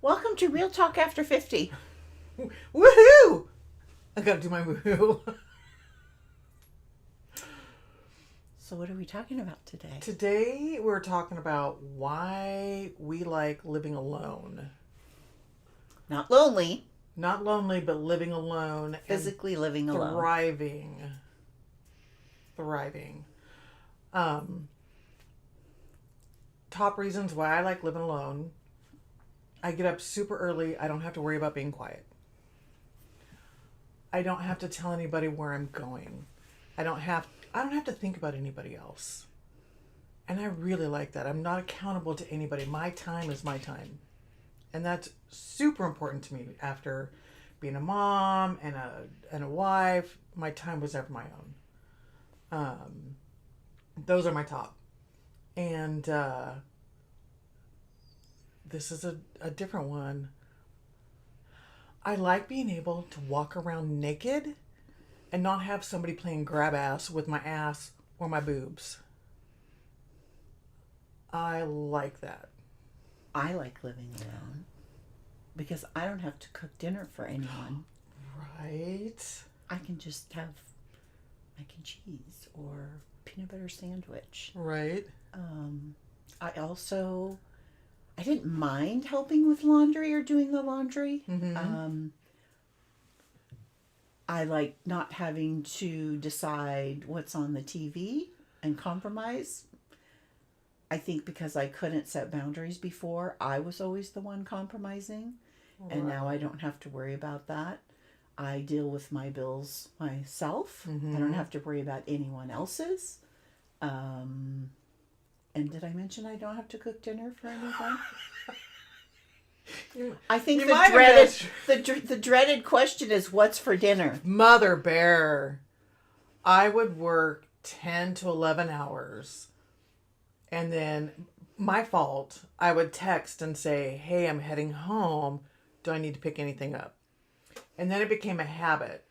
Welcome to Real Talk After 50. Woohoo! I gotta do my woohoo. So, what are we talking about today? Today we're talking about why we like living alone. Not lonely, Not lonely, but living alone. physically living alone. Thriving. Top reasons why I like living alone. I get up super early. I don't have to worry about being quiet. I don't have to tell anybody where I'm going. I don't have to think about anybody else. And I really like that. I'm not accountable to anybody. My time is my time. And that's super important to me after being a mom and a wife. My time was ever my own. Those are my top. And this is a different one. I like being able to walk around naked and not have somebody playing grab ass with my ass or my boobs. I like that. I like living alone because I don't have to cook dinner for anyone. Right. I can just have mac and cheese or peanut butter sandwich. Right. I didn't mind helping with laundry or doing the laundry. Mm-hmm. I like not having to decide what's on the TV and compromise. I think because I couldn't set boundaries before, I was always the one compromising. And now I don't have to worry about that. I deal with my bills myself. Mm-hmm. I don't have to worry about anyone else's. And did I mention I don't have to cook dinner for anyone? I think the dreaded question is what's for dinner? Mother bear. I would work 10 to 11 hours. And then my fault, I would text and say, "Hey, I'm heading home. Do I need to pick anything up?" And then it became a habit.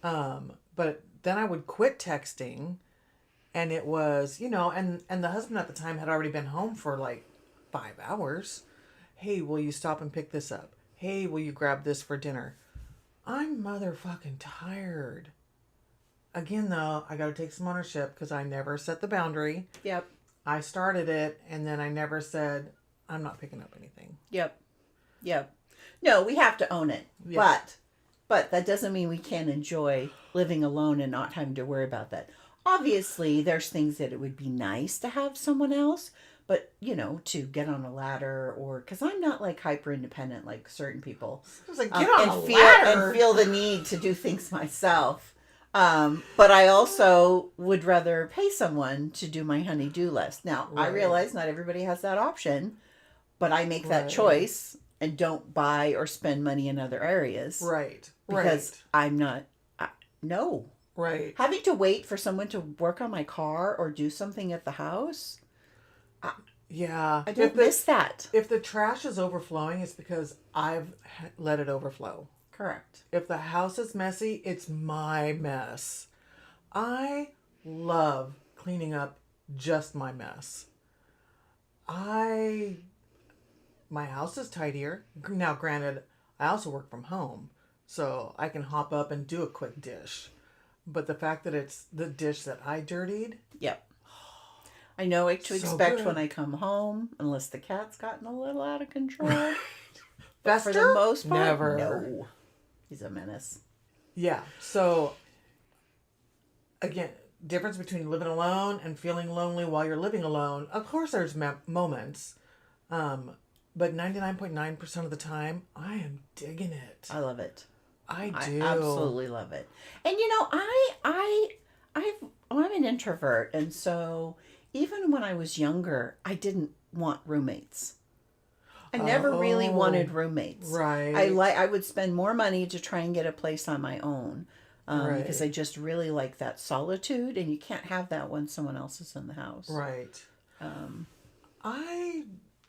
But then I would quit texting. And it was, and the husband at the time had already been home for like 5 hours. "Hey, will you stop and pick this up? Hey, will you grab this for dinner?" I'm motherfucking tired. Again, though, I got to take some ownership because I never set the boundary. Yep. I started it, and then I never said, "I'm not picking up anything." Yep. No, we have to own it. Yes. But that doesn't mean we can't enjoy living alone and not having to worry about that. Obviously, there's things that it would be nice to have someone else, but, to get on a ladder or... Because I'm not, like, hyper-independent like certain people. I was like, get on a ladder. And feel the need to do things myself. But I also would rather pay someone to do my honey-do list. Now, Right. I realize not everybody has that option, but I make that choice and don't buy or spend money in other areas. Right. Because I'm not... No. Right. Having to wait for someone to work on my car or do something at the house, Yeah. I don't miss that. If the trash is overflowing, it's because I've let it overflow. Correct. If the house is messy, it's my mess. I love cleaning up just my mess. My house is tidier. Now, granted, I also work from home, so I can hop up and do a quick dish. But the fact that it's the dish that I dirtied. Yep. I know what to expect good. when I come home, unless the cat's gotten a little out of control. But for the most part, never. No. He's a menace. Yeah. So, again, difference between living alone and feeling lonely while you're living alone. Of course, there's moments. But 99.9% of the time, I am digging it. I love it. I do. I absolutely love it. And I'm an introvert, and so even when I was younger, I didn't want roommates. I never really wanted roommates. Right. I would spend more money to try and get a place on my own. Because I just really like that solitude, and you can't have that when someone else is in the house. Right. I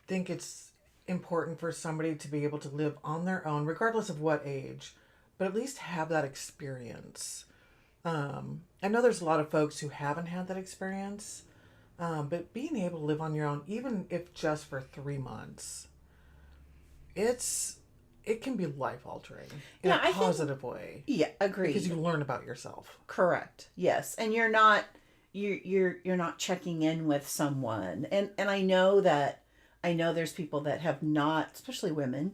think it's important for somebody to be able to live on their own, regardless of what age, but at least have that experience. I know there's a lot of folks who haven't had that experience, but being able to live on your own, even if just for 3 months, it can be life altering in Yeah, a positive way. Yeah, agreed. Because you learn about yourself. Correct. Yes, and you're not checking in with someone, and I know there's people that have not, especially women,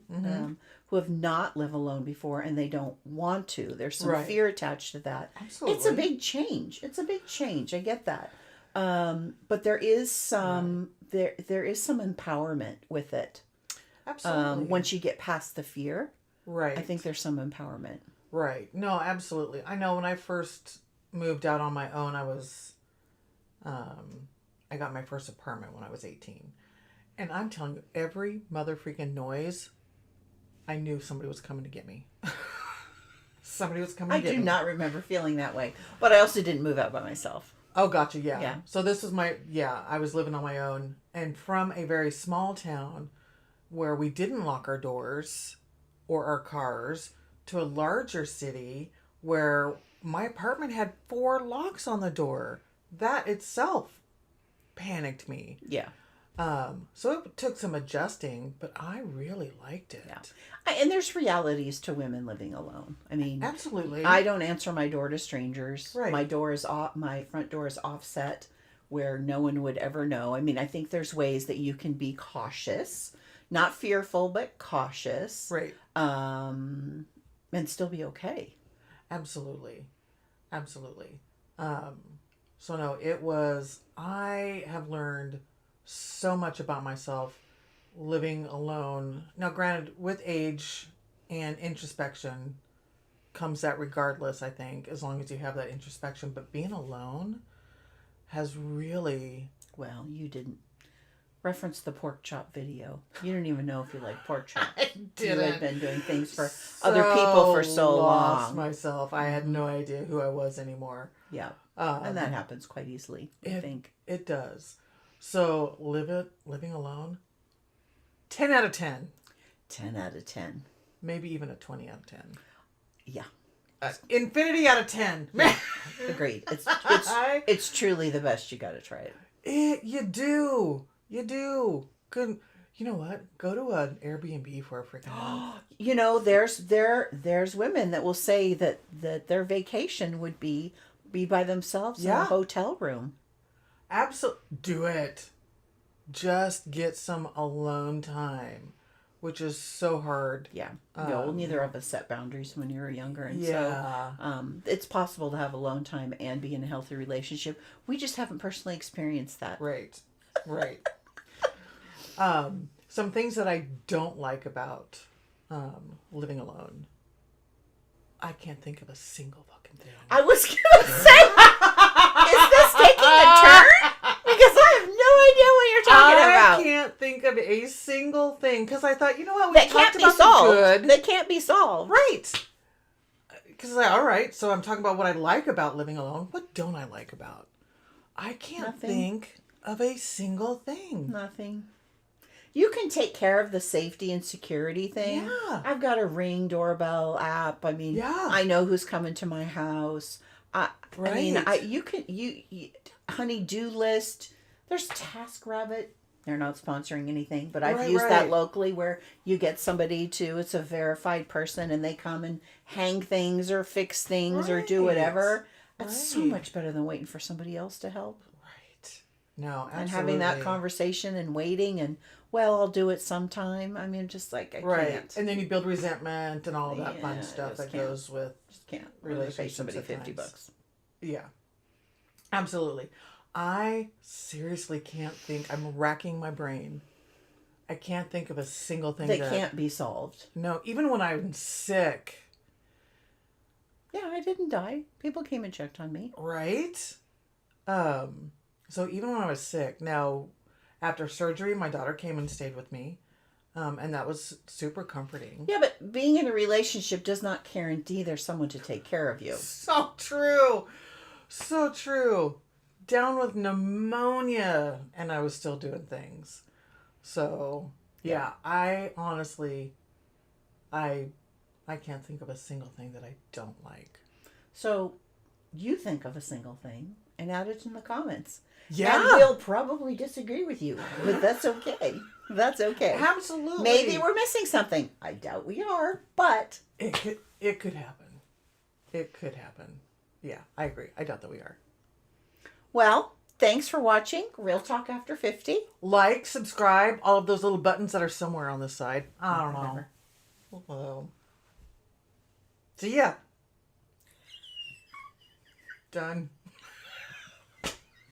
who have not lived alone before, and they don't want to. There's some Right. fear attached to that. Absolutely. It's a big change. It's a big change. I get that, but there is some there is some empowerment with it. Absolutely. Once you get past the fear, Right. I think there's some empowerment. Right. No, absolutely. I know when I first moved out on my own, I got my first apartment when I was 18. And I'm telling you, every mother freaking noise, I knew somebody was coming to get me. Somebody was coming I to get do me. not remember feeling that way, but I also didn't move out by myself. Oh, gotcha. Yeah. Yeah. So this was I was living on my own and from a very small town where we didn't lock our doors or our cars to a larger city where my apartment had 4 locks on the door. That itself panicked me. Yeah. So it took some adjusting, but I really liked it. Yeah. And there's realities to women living alone. I mean, Absolutely. I don't answer my door to strangers. Right. My front door is offset where no one would ever know. I mean, I think there's ways that you can be cautious, not fearful, but cautious. Right. And still be okay. Absolutely. Absolutely. So no, I have learned so much about myself living alone. Now, granted, with age and introspection comes that regardless, I think, as long as you have that introspection. But being alone has really... Well, you didn't reference the pork chop video. You don't even know if you like pork chop. I You had didn't. been doing things for other people for so lost long. myself. I had no idea who I was anymore. Yeah. Um, And that happens quite easily, I think. It does. So living alone, 10 out of 10. 10 out of 10. Maybe even a 20 out of 10. Yeah. Infinity out of 10. Agreed. It's truly the best. You got to try it. You do. Good. You know what? Go to an Airbnb for a freaking month. You know, there's women that will say that their vacation would be by themselves in a Yeah. hotel room. Absolutely. Do it. Just get some alone time, which is so hard. Yeah. Neither of us set boundaries when you were younger. And Yeah. so it's possible to have alone time and be in a healthy relationship. We just haven't personally experienced that. Right. Some things that I don't like about living alone. I can't think of a single fucking thing. I was going to say, is this taking a turn? Because I have no idea what you're talking about. I can't think of a single thing because I thought, you know what, we That talked can't be about the solved. good. That can't be solved. Right. Because all right, so I'm talking about what I like about living alone. What don't I like about? I can't Nothing. think of a single thing. Nothing. You can take care of the safety and security thing. Yeah. I've got a Ring doorbell app. I mean, Yeah. I know who's coming to my house. I mean, Right. you Honey-Do List. There's TaskRabbit. They're not sponsoring anything, but I've Right, used right. that locally where you get somebody it's a verified person and they come and hang things or fix things or do Right. whatever. That's so Right. much better than waiting for somebody else to help. Right. No, absolutely. And having that conversation and waiting and, well, I'll do it sometime. I mean, just like, I Right. can't. And then you build resentment and all of that Yeah, fun I stuff just that can't. goes with... Just can't really pay somebody relationships at $50. times. Yeah. Absolutely. I seriously can't think. I'm racking my brain. I can't think of a single thing They that... can't be solved. No, even when I'm sick, Yeah, I didn't die. People came and checked on me. right? So even when I was sick, now after surgery, my daughter came and stayed with me. And that was super comforting. Yeah, but being in a relationship does not guarantee there's someone to take care of you. So true. So true. Down with pneumonia, and I was still doing things. So, yeah, I honestly, I can't think of a single thing that I don't like. So you think of a single thing and add it in the comments. Yeah. And we'll probably disagree with you, but that's okay. That's okay. Absolutely. Maybe we're missing something. I doubt we are, but It could happen. It could happen. Yeah, I agree. I doubt that we are. well, thanks for watching Real Talk After 50. Like, subscribe, all of those little buttons that are somewhere on this side. I don't know. Remember. Well. So yeah. Done.